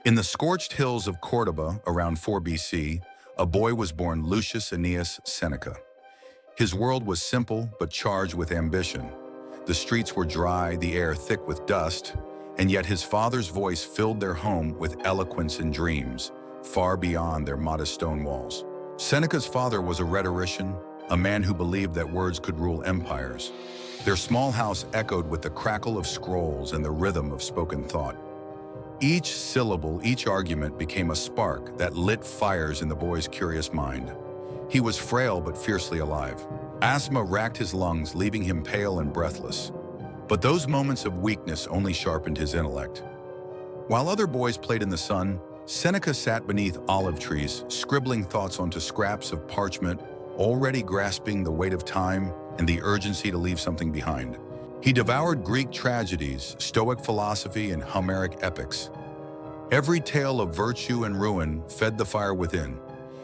In the scorched hills of Córdoba around 4 BC, a boy was born, Lucius Annaeus Seneca. His world was simple but charged with ambition. The streets were dry, the air thick with dust, and yet his father's voice filled their home with eloquence and dreams, far beyond their modest stone walls. Seneca's father was a rhetorician, a man who believed that words could rule empires. Their small house echoed with the crackle of scrolls and the rhythm of spoken thought. Each syllable, each argument became a spark that lit fires in the boy's curious mind. He was frail but fiercely alive. Asthma racked his lungs, leaving him pale and breathless. But those moments of weakness only sharpened his intellect. While other boys played in the sun, Seneca sat beneath olive trees, scribbling thoughts onto scraps of parchment, already grasping the weight of time and the urgency to leave something behind. He devoured Greek tragedies, Stoic philosophy, and Homeric epics. Every tale of virtue and ruin fed the fire within.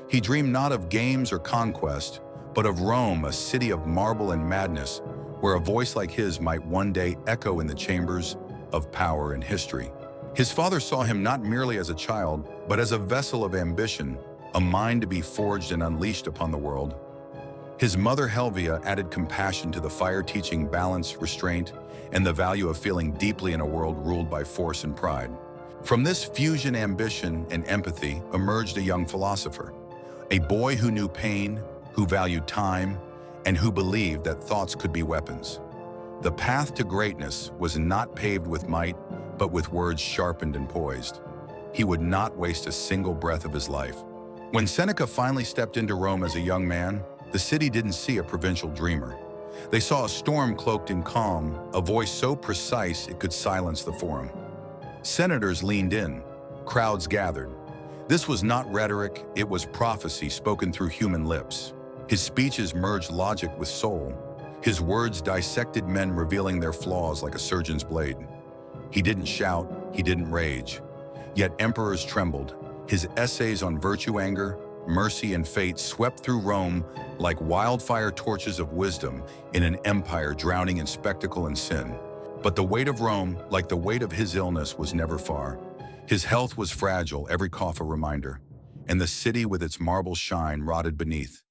He dreamed not of games or conquest, but of Rome, a city of marble and madness, where a voice like his might one day echo in the chambers of power and history. His father saw him not merely as a child, but as a vessel of ambition, a mind to be forged and unleashed upon the world. His mother Helvia added compassion to the fire, teaching balance, restraint, and the value of feeling deeply in a world ruled by force and pride. From this fusion, ambition and empathy, emerged a young philosopher, a boy who knew pain, who valued time, and who believed that thoughts could be weapons. The path to greatness was not paved with might, but with words sharpened and poised. He would not waste a single breath of his life. When Seneca finally stepped into Rome as a young man, the city didn't see a provincial dreamer. They saw a storm cloaked in calm, a voice so precise it could silence the forum. Senators leaned in, crowds gathered. This was not rhetoric, it was prophecy spoken through human lips. His speeches merged logic with soul. His words dissected men, revealing their flaws like a surgeon's blade. He didn't shout, he didn't rage. Yet emperors trembled. His essays on virtue, anger, mercy, and fate swept through Rome like wildfire torches of wisdom in an empire drowning in spectacle and sin. But the weight of Rome, like the weight of his illness, was never far. His health was fragile, every cough a reminder, and the city with its marble shine rotted beneath.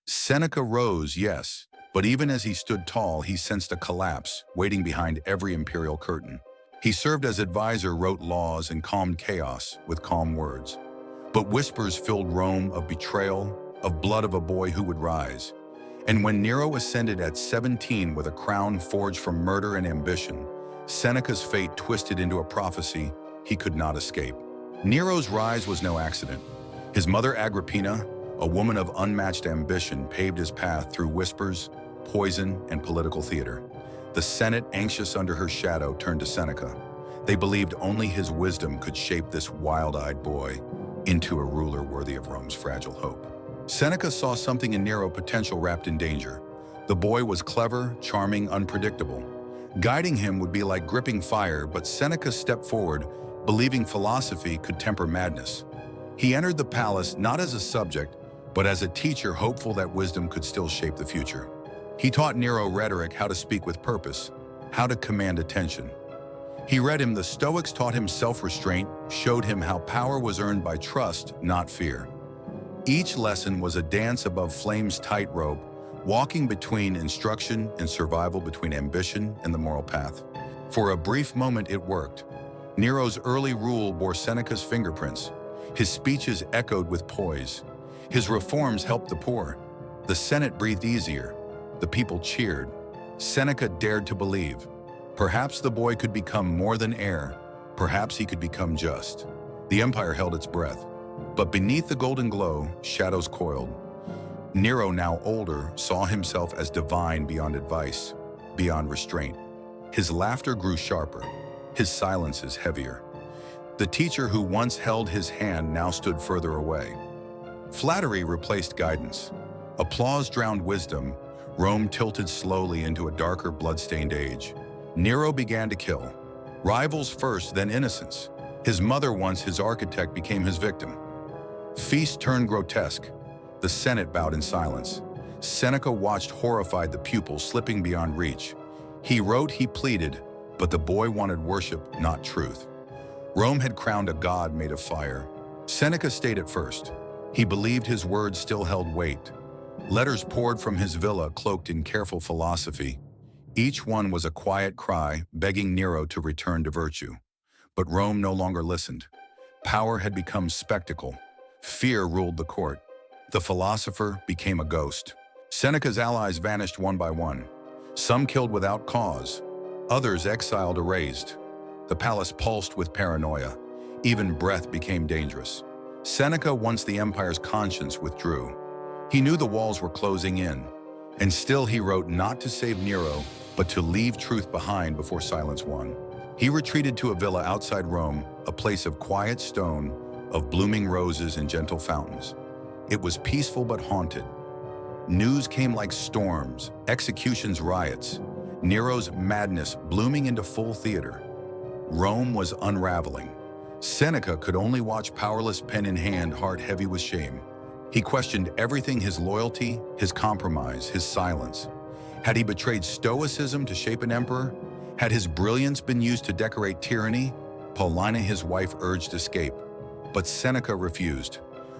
Seneca rose, yes, but even as he stood tall, he sensed a collapse waiting behind every imperial curtain. He served as advisor, wrote laws, and calmed chaos with calm words. But whispers filled Rome of betrayal, of blood of a boy who would rise. And when Nero ascended at 17 with a crown forged from murder and ambition, Seneca's fate twisted into a prophecy he could not escape. Nero's rise was no accident. His mother Agrippina, a woman of unmatched ambition, paved his path through whispers, poison, and political theater. The Senate, anxious under her shadow, turned to Seneca. They believed only his wisdom could shape this wild-eyed boy into a ruler worthy of Rome's fragile hope. Seneca saw something in Nero, potential wrapped in danger. The boy was clever, charming, unpredictable. Guiding him would be like gripping fire, but Seneca stepped forward, believing philosophy could temper madness. He entered the palace not as a subject, but as a teacher, hopeful that wisdom could still shape the future. He taught Nero rhetoric, how to speak with purpose, how to command attention. He read him the Stoics, taught him self-restraint, showed him how power was earned by trust, not fear. Each lesson was a dance above flame's tightrope, walking between instruction and survival, between ambition and the moral path. For a brief moment it worked. Nero's early rule bore Seneca's fingerprints. His speeches echoed with poise. His reforms helped the poor. The Senate breathed easier. The people cheered. Seneca dared to believe. Perhaps the boy could become more than air. Perhaps he could become just. The empire held its breath. But beneath the golden glow, shadows coiled. Nero, now older, saw himself as divine beyond advice, beyond restraint. His laughter grew sharper, his silences heavier. The teacher who once held his hand now stood further away. Flattery replaced guidance. Applause drowned wisdom. Rome tilted slowly into a darker, blood-stained age. Nero began to kill. Rivals first, then innocents. His mother, once his architect, became his victim. Feast turned grotesque. The Senate bowed in silence. Seneca watched horrified, the pupil slipping beyond reach. He wrote, he pleaded, but the boy wanted worship, not truth. Rome had crowned a god made of fire. Seneca stayed at first. He believed his words still held weight. Letters poured from his villa cloaked in careful philosophy. Each one was a quiet cry begging Nero to return to virtue. But Rome no longer listened. Power had become spectacle. Fear ruled the court. The philosopher became a ghost. Seneca's allies vanished one by one. Some killed without cause. Others exiled or razed. The palace pulsed with paranoia. Even breath became dangerous. Seneca, once the empire's conscience, withdrew. He knew the walls were closing in. And still he wrote not to save Nero, but to leave truth behind before silence won. He retreated to a villa outside Rome, a place of quiet stone, of blooming roses and gentle fountains. It was peaceful but haunted. News came like storms, executions, riots, Nero's madness blooming into full theater. Rome was unraveling. Seneca could only watch, powerless, pen in hand, heart heavy with shame. He questioned everything: his loyalty, his compromise, his silence. Had he betrayed stoicism to shape an emperor? Had his brilliance been used to decorate tyranny? Paulina, his wife, urged escape, but Seneca refused.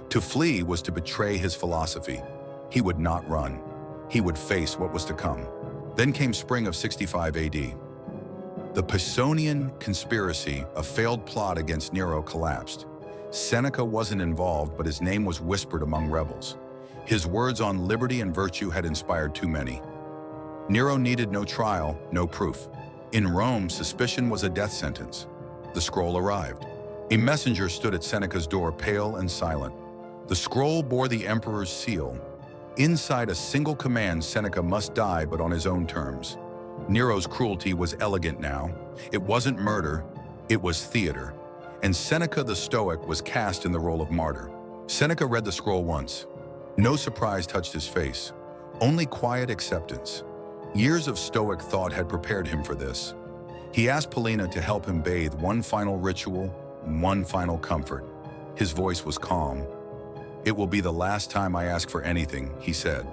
To flee was to betray his philosophy. He would not run. He would face what was to come. Then came spring of 65 AD. The Pisonian conspiracy, a failed plot against Nero, collapsed. Seneca wasn't involved, but his name was whispered among rebels. His words on liberty and virtue had inspired too many. Nero needed no trial, no proof. In Rome, suspicion was a death sentence. The scroll arrived. A messenger stood at Seneca's door, pale and silent. The scroll bore the emperor's seal. Inside, a single command: Seneca must die, but on his own terms. Nero's cruelty was elegant now. It wasn't murder, it was theater. And Seneca the Stoic was cast in the role of martyr. Seneca read the scroll once. No surprise touched his face, only quiet acceptance. Years of Stoic thought had prepared him for this. He asked Paulina to help him bathe, one final ritual, one final comfort. His voice was calm. "It will be the last time I ask for anything," he said.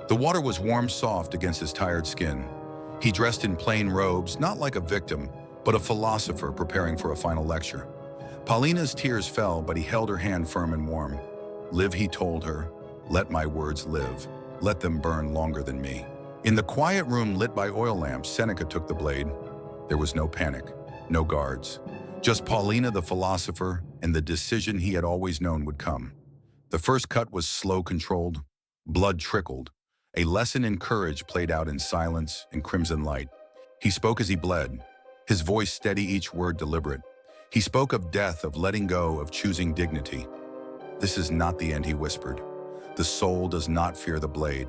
The water was warm, soft against his tired skin. He dressed in plain robes, not like a victim, but a philosopher preparing for a final lecture. Paulina's tears fell, but he held her hand firm and warm. "Live," he told her. "Let my words live. Let them burn longer than me." In the quiet room lit by oil lamps, Seneca took the blade. There was no panic, no guards. Just Paulina the philosopher and the decision he had always known would come. The first cut was slow, controlled. Blood trickled. A lesson in courage played out in silence and crimson light. He spoke as he bled, his voice steady, each word deliberate. He spoke of death, of letting go, of choosing dignity. "This is not the end," he whispered. "The soul does not fear the blade."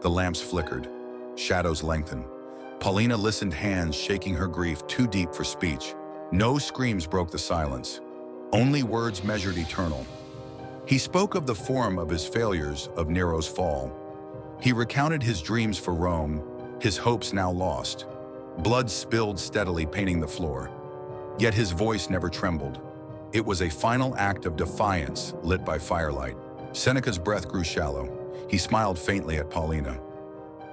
The lamps flickered. Shadows lengthened. Paulina listened, hands shaking, her grief too deep for speech. No screams broke the silence. Only words measured eternal. He spoke of the form of his failures, of Nero's fall. He recounted his dreams for Rome, his hopes now lost. Blood spilled steadily, painting the floor. Yet his voice never trembled. It was a final act of defiance, lit by firelight. Seneca's breath grew shallow. He smiled faintly at Paulina.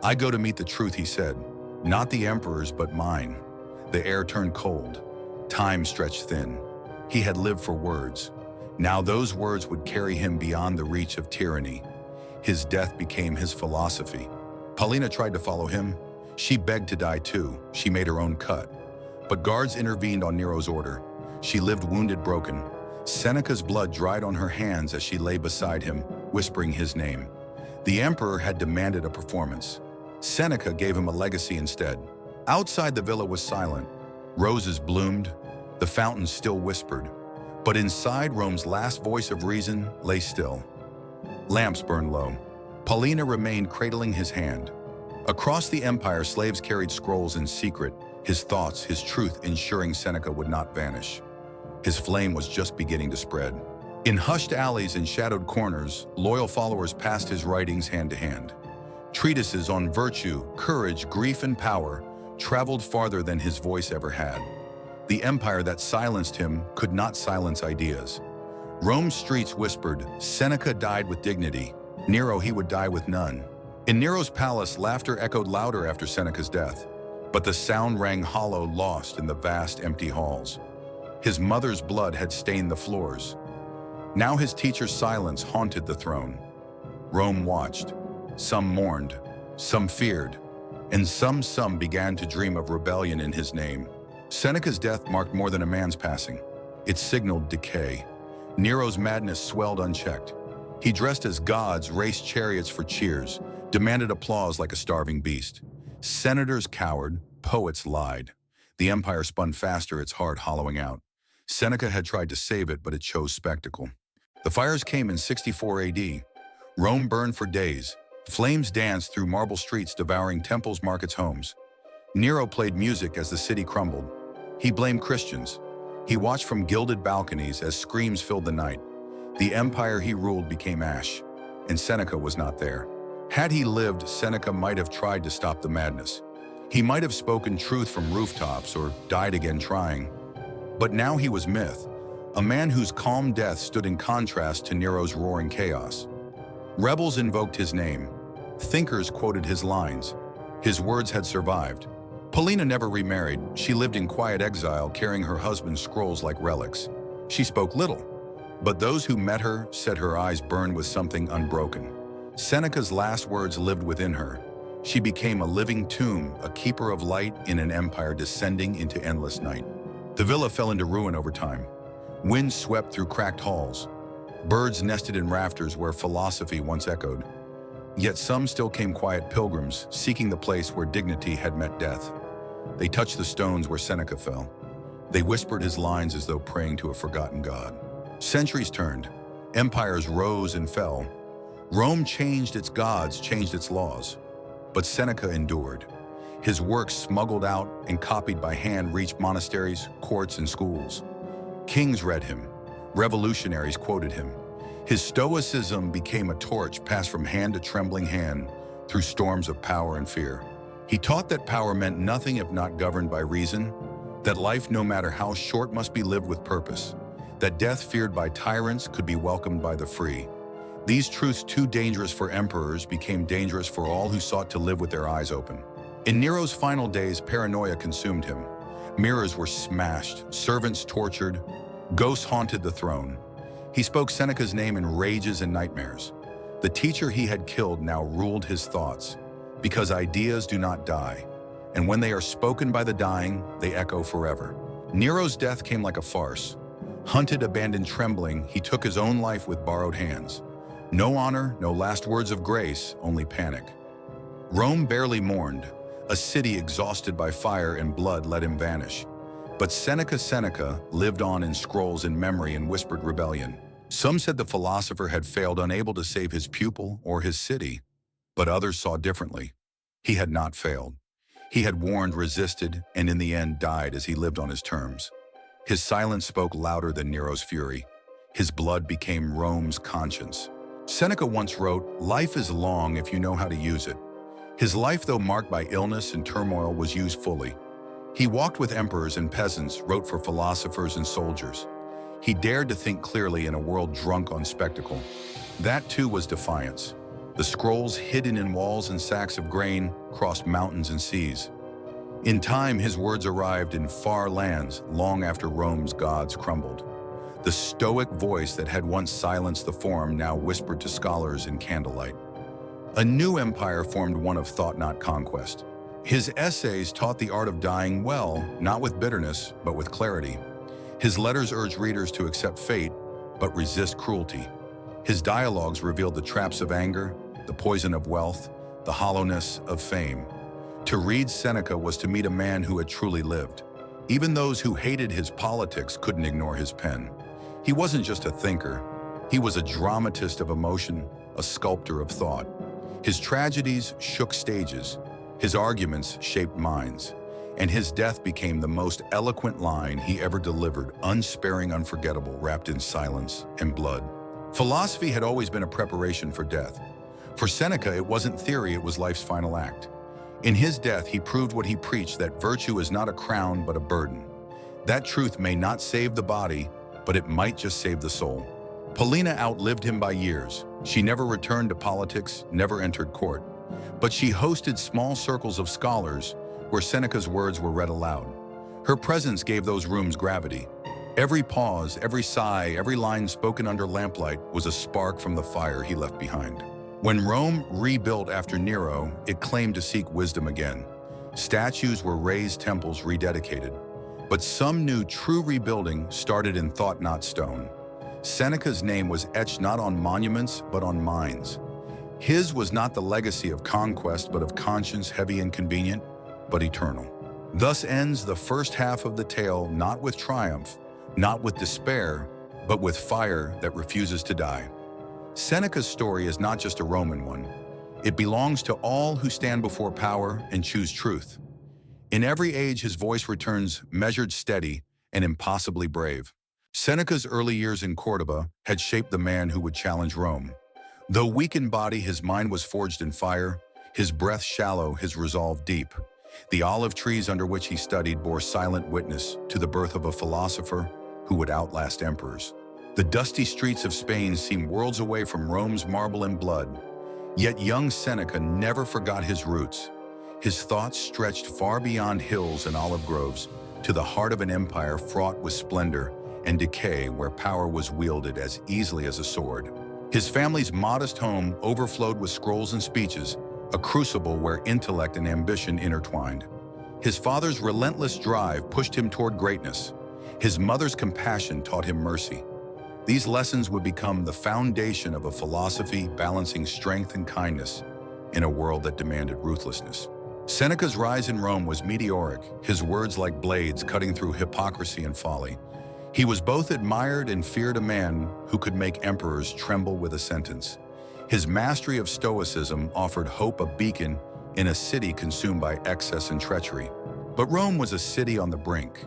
"I go to meet the truth," he said. "Not the emperor's, but mine." The air turned cold. Time stretched thin. He had lived for words. Now those words would carry him beyond the reach of tyranny. His death became his philosophy. Paulina tried to follow him. She begged to die too. She made her own cut. But guards intervened on Nero's order. She lived wounded, broken. Seneca's blood dried on her hands as she lay beside him, whispering his name. The emperor had demanded a performance. Seneca gave him a legacy instead. Outside, the villa was silent. Roses bloomed. The fountains still whispered. But inside, Rome's last voice of reason lay still. Lamps burned low. Paulina remained, cradling his hand. Across the empire, slaves carried scrolls in secret, his thoughts, his truth, ensuring Seneca would not vanish. His flame was just beginning to spread. In hushed alleys and shadowed corners, loyal followers passed his writings hand to hand. Treatises on virtue, courage, grief, and power traveled farther than his voice ever had. The empire that silenced him could not silence ideas. Rome's streets whispered, Seneca died with dignity. Nero, he would die with none. In Nero's palace, laughter echoed louder after Seneca's death, but the sound rang hollow, lost in the vast, empty halls. His mother's blood had stained the floors. Now his teacher's silence haunted the throne. Rome watched. Some mourned, some feared, and some began to dream of rebellion in his name. Seneca's death marked more than a man's passing. It signaled decay. Nero's madness swelled unchecked. He dressed as gods, raced chariots for cheers, demanded applause like a starving beast. Senators cowered, poets lied. The empire spun faster, its heart hollowing out. Seneca had tried to save it, but it chose spectacle. The fires came in 64 AD. Rome burned for days. Flames danced through marble streets, devouring temples, markets, homes. Nero played music as the city crumbled. He blamed Christians. He watched from gilded balconies as screams filled the night. The empire he ruled became ash, and Seneca was not there. Had he lived, Seneca might have tried to stop the madness. He might have spoken truth from rooftops or died again trying. But now he was myth, a man whose calm death stood in contrast to Nero's roaring chaos. Rebels invoked his name. Thinkers quoted his lines. His words had survived. Paulina never remarried. She lived in quiet exile, carrying her husband's scrolls like relics. She spoke little, but those who met her said her eyes burned with something unbroken. Seneca's last words lived within her. She became a living tomb, a keeper of light in an empire descending into endless night. The villa fell into ruin over time. Winds swept through cracked halls. Birds nested in rafters where philosophy once echoed. Yet some still came quiet pilgrims, seeking the place where dignity had met death. They touched the stones where Seneca fell. They whispered his lines as though praying to a forgotten god. Centuries turned. Empires rose and fell. Rome changed its gods, changed its laws. But Seneca endured. His works, smuggled out and copied by hand, reached monasteries, courts, and schools. Kings read him. Revolutionaries quoted him. His stoicism became a torch passed from hand to trembling hand through storms of power and fear. He taught that power meant nothing if not governed by reason, that life, no matter how short, must be lived with purpose, that death feared by tyrants could be welcomed by the free. These truths, too dangerous for emperors, became dangerous for all who sought to live with their eyes open. In Nero's final days, paranoia consumed him. Mirrors were smashed, servants tortured, ghosts haunted the throne. He spoke Seneca's name in rages and nightmares. The teacher he had killed now ruled his thoughts, because ideas do not die, and when they are spoken by the dying, they echo forever. Nero's death came like a farce. Hunted, abandoned, trembling, he took his own life with borrowed hands. No honor, no last words of grace, only panic. Rome barely mourned. A city exhausted by fire and blood let him vanish. But Seneca lived on in scrolls, in memory, and whispered rebellion. Some said the philosopher had failed, unable to save his pupil or his city. But others saw differently. He had not failed. He had warned, resisted, and in the end died as he lived on his terms. His silence spoke louder than Nero's fury. His blood became Rome's conscience. Seneca once wrote, "Life is long if you know how to use it." His life, though marked by illness and turmoil, was used fully. He walked with emperors and peasants, wrote for philosophers and soldiers. He dared to think clearly in a world drunk on spectacle. That too was defiance. The scrolls, hidden in walls and sacks of grain, crossed mountains and seas. In time, his words arrived in far lands long after Rome's gods crumbled. The Stoic voice that had once silenced the Forum now whispered to scholars in candlelight. A new empire formed, one of thought, not conquest. His essays taught the art of dying well, not with bitterness, but with clarity. His letters urged readers to accept fate, but resist cruelty. His dialogues revealed the traps of anger, the poison of wealth, the hollowness of fame. To read Seneca was to meet a man who had truly lived. Even those who hated his politics couldn't ignore his pen. He wasn't just a thinker. He was a dramatist of emotion, a sculptor of thought. His tragedies shook stages. His arguments shaped minds. And his death became the most eloquent line he ever delivered, unsparing, unforgettable, wrapped in silence and blood. Philosophy had always been a preparation for death. For Seneca, it wasn't theory, it was life's final act. In his death, he proved what he preached, that virtue is not a crown, but a burden. That truth may not save the body, but it might just save the soul. Paulina outlived him by years. She never returned to politics, never entered court. But she hosted small circles of scholars where Seneca's words were read aloud. Her presence gave those rooms gravity. Every pause, every sigh, every line spoken under lamplight was a spark from the fire he left behind. When Rome rebuilt after Nero, it claimed to seek wisdom again. Statues were raised, temples rededicated. But some knew true rebuilding started in thought, not stone. Seneca's name was etched not on monuments, but on minds. His was not the legacy of conquest, but of conscience, heavy and convenient, but eternal. Thus ends the first half of the tale, not with triumph, not with despair, but with fire that refuses to die. Seneca's story is not just a Roman one. It belongs to all who stand before power and choose truth. In every age, his voice returns measured, steady, and impossibly brave. Seneca's early years in Córdoba had shaped the man who would challenge Rome. Though weak in body, his mind was forged in fire, his breath shallow, his resolve deep. The olive trees under which he studied bore silent witness to the birth of a philosopher who would outlast emperors. The dusty streets of Spain seemed worlds away from Rome's marble and blood. Yet young Seneca never forgot his roots. His thoughts stretched far beyond hills and olive groves to the heart of an empire fraught with splendor and decay, where power was wielded as easily as a sword. His family's modest home overflowed with scrolls and speeches, a crucible where intellect and ambition intertwined. His father's relentless drive pushed him toward greatness. His mother's compassion taught him mercy. These lessons would become the foundation of a philosophy balancing strength and kindness in a world that demanded ruthlessness. Seneca's rise in Rome was meteoric, his words like blades cutting through hypocrisy and folly. He was both admired and feared, a man who could make emperors tremble with a sentence. His mastery of Stoicism offered hope, a beacon in a city consumed by excess and treachery. But Rome was a city on the brink.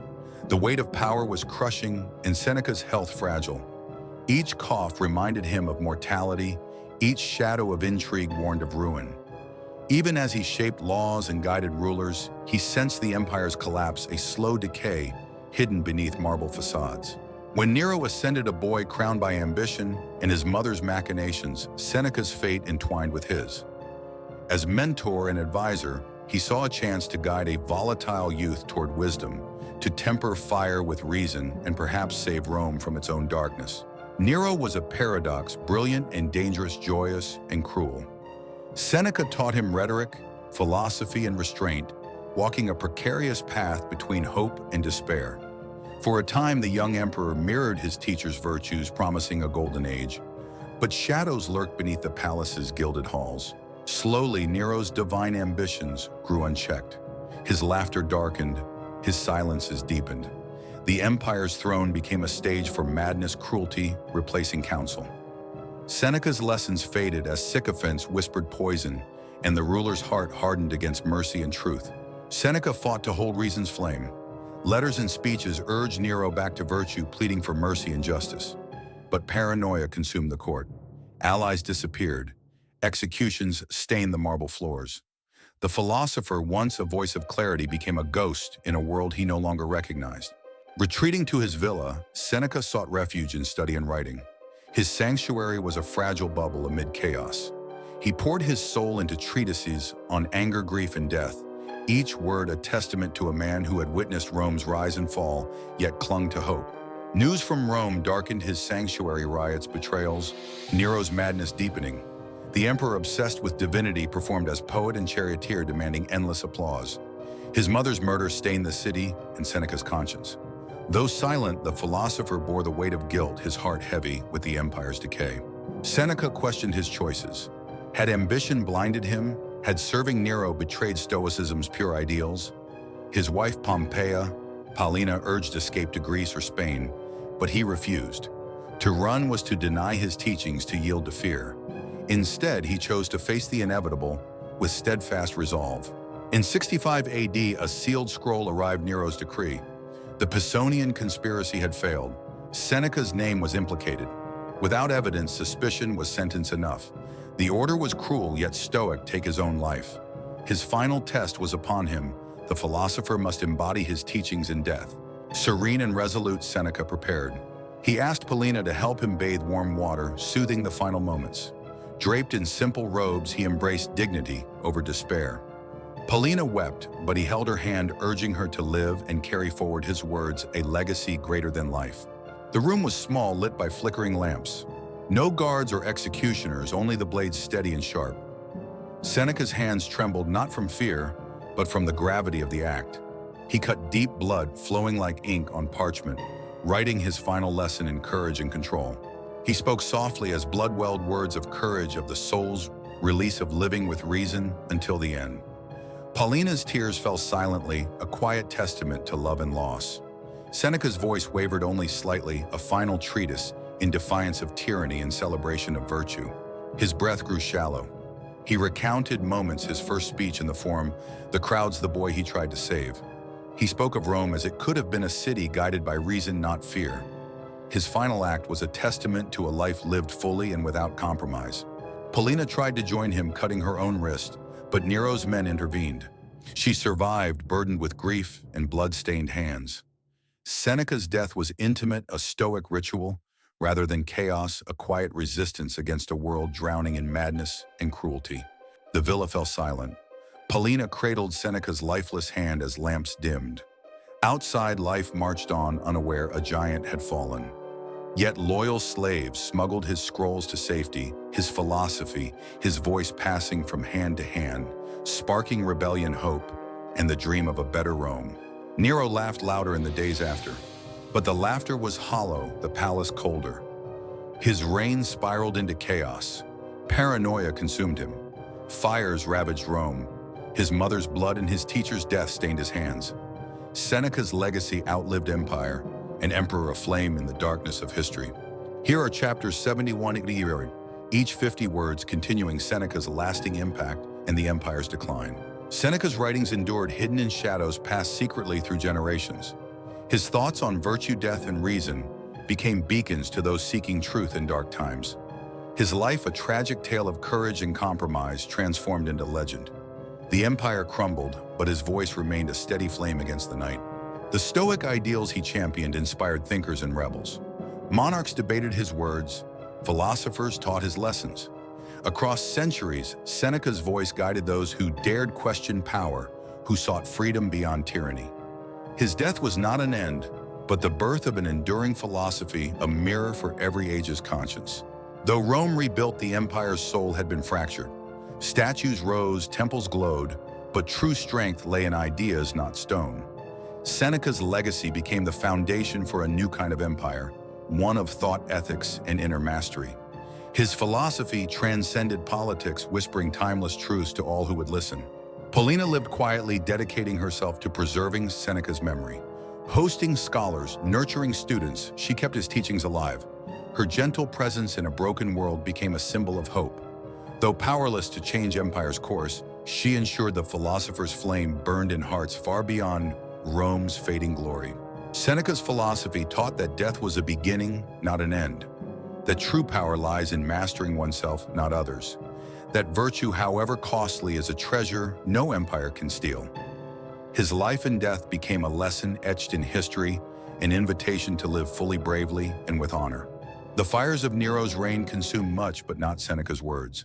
The weight of power was crushing, and Seneca's health fragile. Each cough reminded him of mortality, each shadow of intrigue warned of ruin. Even as he shaped laws and guided rulers, he sensed the empire's collapse, a slow decay hidden beneath marble facades. When Nero ascended, a boy crowned by ambition and his mother's machinations, Seneca's fate entwined with his. As mentor and advisor, he saw a chance to guide a volatile youth toward wisdom, to temper fire with reason, and perhaps save Rome from its own darkness. Nero was a paradox, brilliant and dangerous, joyous and cruel. Seneca taught him rhetoric, philosophy, and restraint, walking a precarious path between hope and despair. For a time, the young emperor mirrored his teacher's virtues, promising a golden age. But shadows lurked beneath the palace's gilded halls. Slowly, Nero's divine ambitions grew unchecked. His laughter darkened, his silences deepened. The empire's throne became a stage for madness, cruelty, replacing counsel. Seneca's lessons faded as sycophants whispered poison, and the ruler's heart hardened against mercy and truth. Seneca fought to hold reason's flame. Letters and speeches urged Nero back to virtue, pleading for mercy and justice. But paranoia consumed the court. Allies disappeared. Executions stained the marble floors. The philosopher, once a voice of clarity, became a ghost in a world he no longer recognized. Retreating to his villa, Seneca sought refuge in study and writing. His sanctuary was a fragile bubble amid chaos. He poured his soul into treatises on anger, grief, and death, each word a testament to a man who had witnessed Rome's rise and fall, yet clung to hope. News from Rome darkened his sanctuary, riots, betrayals, Nero's madness deepening. The emperor, obsessed with divinity, performed as poet and charioteer, demanding endless applause. His mother's murder stained the city and Seneca's conscience. Though silent, the philosopher bore the weight of guilt, his heart heavy with the empire's decay. Seneca questioned his choices. Had ambition blinded him? Had serving Nero betrayed Stoicism's pure ideals? His wife Paulina urged escape to Greece or Spain, but he refused. To run was to deny his teachings, to yield to fear. Instead, he chose to face the inevitable with steadfast resolve. In 65 AD, a sealed scroll arrived, Nero's decree. The Pisonian conspiracy had failed. Seneca's name was implicated. Without evidence, suspicion was sentence enough. The order was cruel, yet Stoic: take his own life. His final test was upon him. The philosopher must embody his teachings in death. Serene and resolute, Seneca prepared. He asked Paulina to help him bathe warm water, soothing the final moments. Draped in simple robes, he embraced dignity over despair. Paulina wept, but he held her hand, urging her to live and carry forward his words, a legacy greater than life. The room was small, lit by flickering lamps. No guards or executioners, only the blades steady and sharp. Seneca's hands trembled not from fear, but from the gravity of the act. He cut deep blood, flowing like ink on parchment, writing his final lesson in courage and control. He spoke softly as blood-welled words of courage, of the soul's release, of living with reason until the end. Paulina's tears fell silently, a quiet testament to love and loss. Seneca's voice wavered only slightly, a final treatise in defiance of tyranny and celebration of virtue. His breath grew shallow. He recounted moments, his first speech in the Forum, the crowds, the boy he tried to save. He spoke of Rome as it could have been a city guided by reason, not fear. His final act was a testament to a life lived fully and without compromise. Paulina tried to join him, cutting her own wrist, but Nero's men intervened. She survived, burdened with grief and blood-stained hands. Seneca's death was intimate, a Stoic ritual, rather than chaos, a quiet resistance against a world drowning in madness and cruelty. The villa fell silent. Paulina cradled Seneca's lifeless hand as lamps dimmed. Outside, life marched on, unaware a giant had fallen. Yet loyal slaves smuggled his scrolls to safety, his philosophy, his voice passing from hand to hand, sparking rebellion, hope, and the dream of a better Rome. Nero laughed louder in the days after, but the laughter was hollow, the palace colder. His reign spiraled into chaos. Paranoia consumed him. Fires ravaged Rome. His mother's blood and his teacher's death stained his hands. Seneca's legacy outlived empire, an emperor aflame in the darkness of history. Here are chapters 71 and 80, each 50 words, continuing Seneca's lasting impact and the empire's decline. Seneca's writings endured hidden in shadows, passed secretly through generations. His thoughts on virtue, death, and reason became beacons to those seeking truth in dark times. His life, a tragic tale of courage and compromise, transformed into legend. The empire crumbled, but his voice remained a steady flame against the night. The Stoic ideals he championed inspired thinkers and rebels. Monarchs debated his words, philosophers taught his lessons. Across centuries, Seneca's voice guided those who dared question power, who sought freedom beyond tyranny. His death was not an end, but the birth of an enduring philosophy, a mirror for every age's conscience. Though Rome rebuilt, the empire's soul had been fractured. Statues rose, temples glowed, but true strength lay in ideas, not stone. Seneca's legacy became the foundation for a new kind of empire, one of thought, ethics, and inner mastery. His philosophy transcended politics, whispering timeless truths to all who would listen. Paulina lived quietly, dedicating herself to preserving Seneca's memory. Hosting scholars, nurturing students, she kept his teachings alive. Her gentle presence in a broken world became a symbol of hope. Though powerless to change empire's course, she ensured the philosopher's flame burned in hearts far beyond Rome's fading glory. Seneca's philosophy taught that death was a beginning, not an end. That true power lies in mastering oneself, not others. That virtue, however costly, is a treasure no empire can steal. His life and death became a lesson etched in history, an invitation to live fully, bravely, and with honor. The fires of Nero's reign consumed much, but not Seneca's words.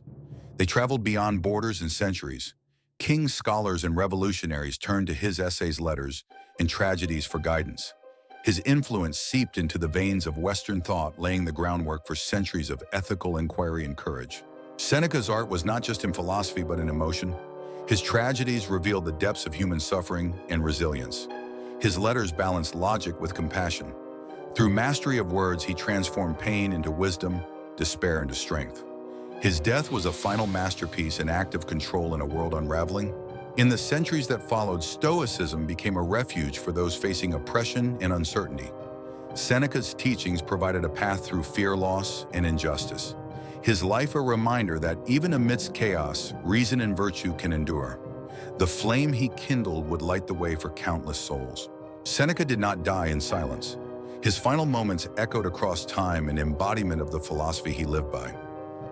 They traveled beyond borders and centuries. Kings, scholars, and revolutionaries turned to his essays, letters, and tragedies for guidance. His influence seeped into the veins of Western thought, laying the groundwork for centuries of ethical inquiry and courage. Seneca's art was not just in philosophy, but in emotion. His tragedies revealed the depths of human suffering and resilience. His letters balanced logic with compassion. Through mastery of words, he transformed pain into wisdom, despair into strength. His death was a final masterpiece, an act of control in a world unraveling. In the centuries that followed, Stoicism became a refuge for those facing oppression and uncertainty. Seneca's teachings provided a path through fear, loss, and injustice. His life a reminder that even amidst chaos, reason and virtue can endure. The flame he kindled would light the way for countless souls. Seneca did not die in silence. His final moments echoed across time, an embodiment of the philosophy he lived by.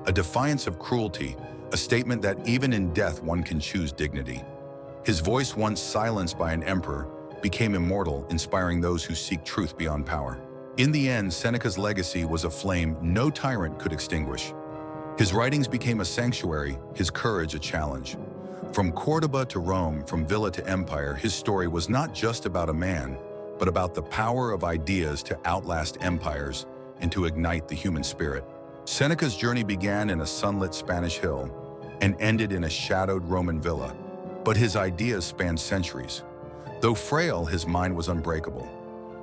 A defiance of cruelty, a statement that even in death one can choose dignity. His voice, once silenced by an emperor, became immortal, inspiring those who seek truth beyond power. In the end, Seneca's legacy was a flame no tyrant could extinguish. His writings became a sanctuary, his courage a challenge. From Córdoba to Rome, from villa to empire, his story was not just about a man, but about the power of ideas to outlast empires and to ignite the human spirit. Seneca's journey began in a sunlit Spanish hill and ended in a shadowed Roman villa, but his ideas spanned centuries. Though frail, his mind was unbreakable.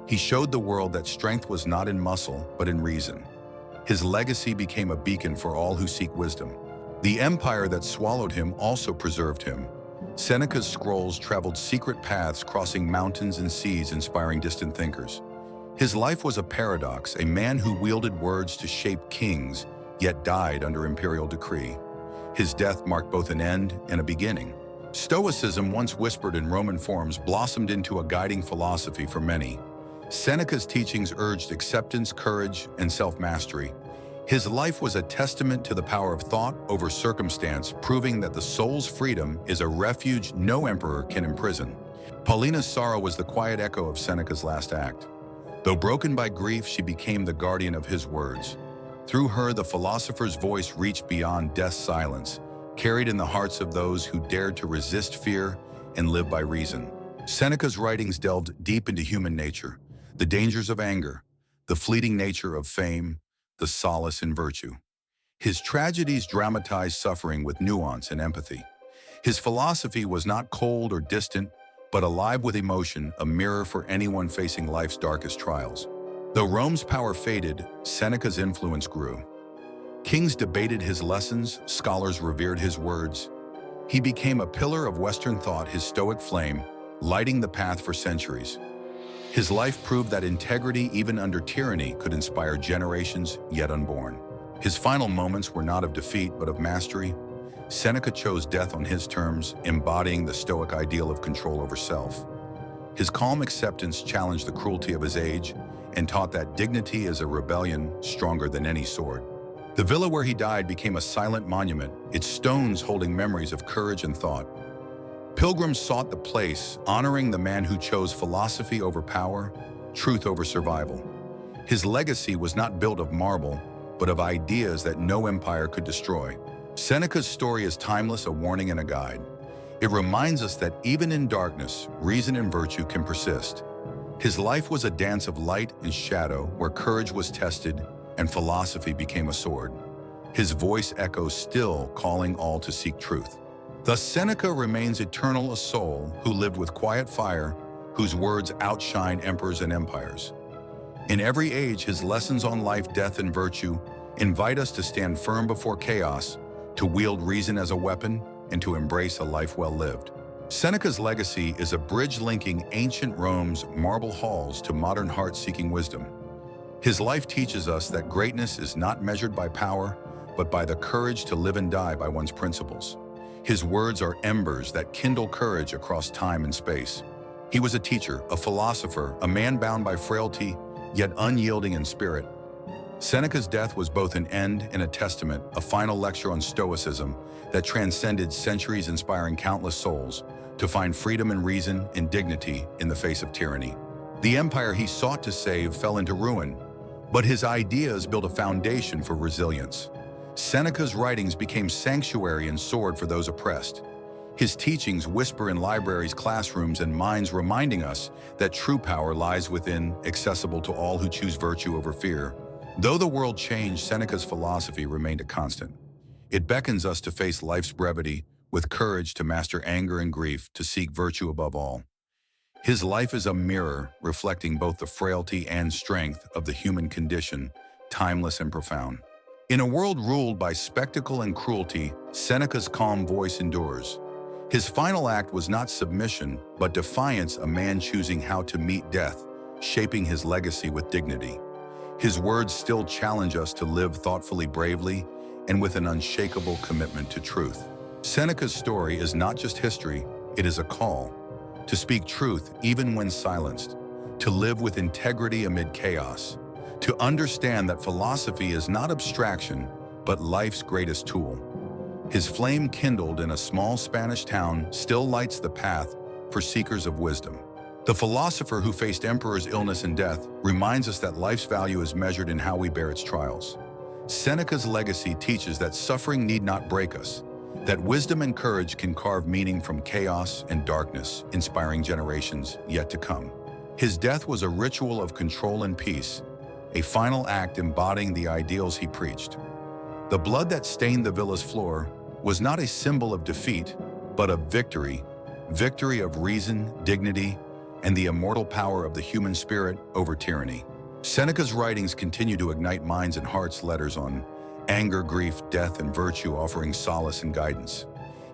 He showed the world that strength was not in muscle, but in reason. His legacy became a beacon for all who seek wisdom. The empire that swallowed him also preserved him. Seneca's scrolls traveled secret paths, crossing mountains and seas, inspiring distant thinkers. His life was a paradox, a man who wielded words to shape kings, yet died under imperial decree. His death marked both an end and a beginning. Stoicism, once whispered in Roman forms, blossomed into a guiding philosophy for many. Seneca's teachings urged acceptance, courage, and self-mastery. His life was a testament to the power of thought over circumstance, proving that the soul's freedom is a refuge no emperor can imprison. Paulina's sorrow was the quiet echo of Seneca's last act. Though broken by grief, she became the guardian of his words. Through her, the philosopher's voice reached beyond death's silence, carried in the hearts of those who dared to resist fear and live by reason. Seneca's writings delved deep into human nature, the dangers of anger, the fleeting nature of fame, the solace in virtue. His tragedies dramatized suffering with nuance and empathy. His philosophy was not cold or distant, but alive with emotion, a mirror for anyone facing life's darkest trials. Though Rome's power faded, Seneca's influence grew. Kings debated his lessons, scholars revered his words. He became a pillar of Western thought, his Stoic flame, lighting the path for centuries. His life proved that integrity, even under tyranny, could inspire generations yet unborn. His final moments were not of defeat, but of mastery. Seneca chose death on his terms, embodying the Stoic ideal of control over self. His calm acceptance challenged the cruelty of his age and taught that dignity is a rebellion stronger than any sword. The villa where he died became a silent monument, its stones holding memories of courage and thought. Pilgrims sought the place, honoring the man who chose philosophy over power, truth over survival. His legacy was not built of marble, but of ideas that no empire could destroy. Seneca's story is timeless, a warning and a guide. It reminds us that even in darkness, reason and virtue can persist. His life was a dance of light and shadow, where courage was tested and philosophy became a sword. His voice echoes still, calling all to seek truth. Thus Seneca remains eternal, a soul who lived with quiet fire, whose words outshine emperors and empires. In every age, his lessons on life, death, and virtue invite us to stand firm before chaos, to wield reason as a weapon, and to embrace a life well lived. Seneca's legacy is a bridge linking ancient Rome's marble halls to modern hearts seeking wisdom. His life teaches us that greatness is not measured by power, but by the courage to live and die by one's principles. His words are embers that kindle courage across time and space. He was a teacher, a philosopher, a man bound by frailty, yet unyielding in spirit. Seneca's death was both an end and a testament, a final lecture on Stoicism that transcended centuries, inspiring countless souls to find freedom and reason and dignity in the face of tyranny. The empire he sought to save fell into ruin, but his ideas built a foundation for resilience. Seneca's writings became sanctuary and sword for those oppressed. His teachings whisper in libraries, classrooms, and minds, reminding us that true power lies within, accessible to all who choose virtue over fear. Though the world changed, Seneca's philosophy remained a constant. It beckons us to face life's brevity with courage, to master anger and grief, to seek virtue above all. His life is a mirror reflecting both the frailty and strength of the human condition, timeless and profound. In a world ruled by spectacle and cruelty, Seneca's calm voice endures. His final act was not submission, but defiance, a man choosing how to meet death, shaping his legacy with dignity. His words still challenge us to live thoughtfully, bravely, and with an unshakable commitment to truth. Seneca's story is not just history, it is a call to speak truth even when silenced, to live with integrity amid chaos, to understand that philosophy is not abstraction, but life's greatest tool. His flame, kindled in a small Spanish town, still lights the path for seekers of wisdom. The philosopher who faced emperors, illness, and death reminds us that life's value is measured in how we bear its trials. Seneca's legacy teaches that suffering need not break us, that wisdom and courage can carve meaning from chaos and darkness, inspiring generations yet to come. His death was a ritual of control and peace, a final act embodying the ideals he preached. The blood that stained the villa's floor was not a symbol of defeat, but of victory, victory of reason, dignity, and the immortal power of the human spirit over tyranny. Seneca's writings continue to ignite minds and hearts, letters on anger, grief, death, and virtue, offering solace and guidance.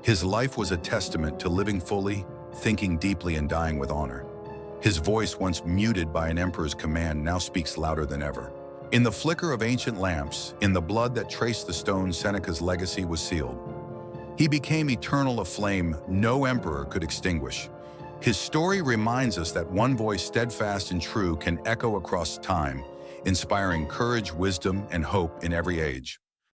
His life was a testament to living fully, thinking deeply, and dying with honor. His voice, once muted by an emperor's command, now speaks louder than ever. In the flicker of ancient lamps, in the blood that traced the stone, Seneca's legacy was sealed. He became eternal, a flame no emperor could extinguish. His story reminds us that one voice, steadfast and true, can echo across time, inspiring courage, wisdom, and hope in every age.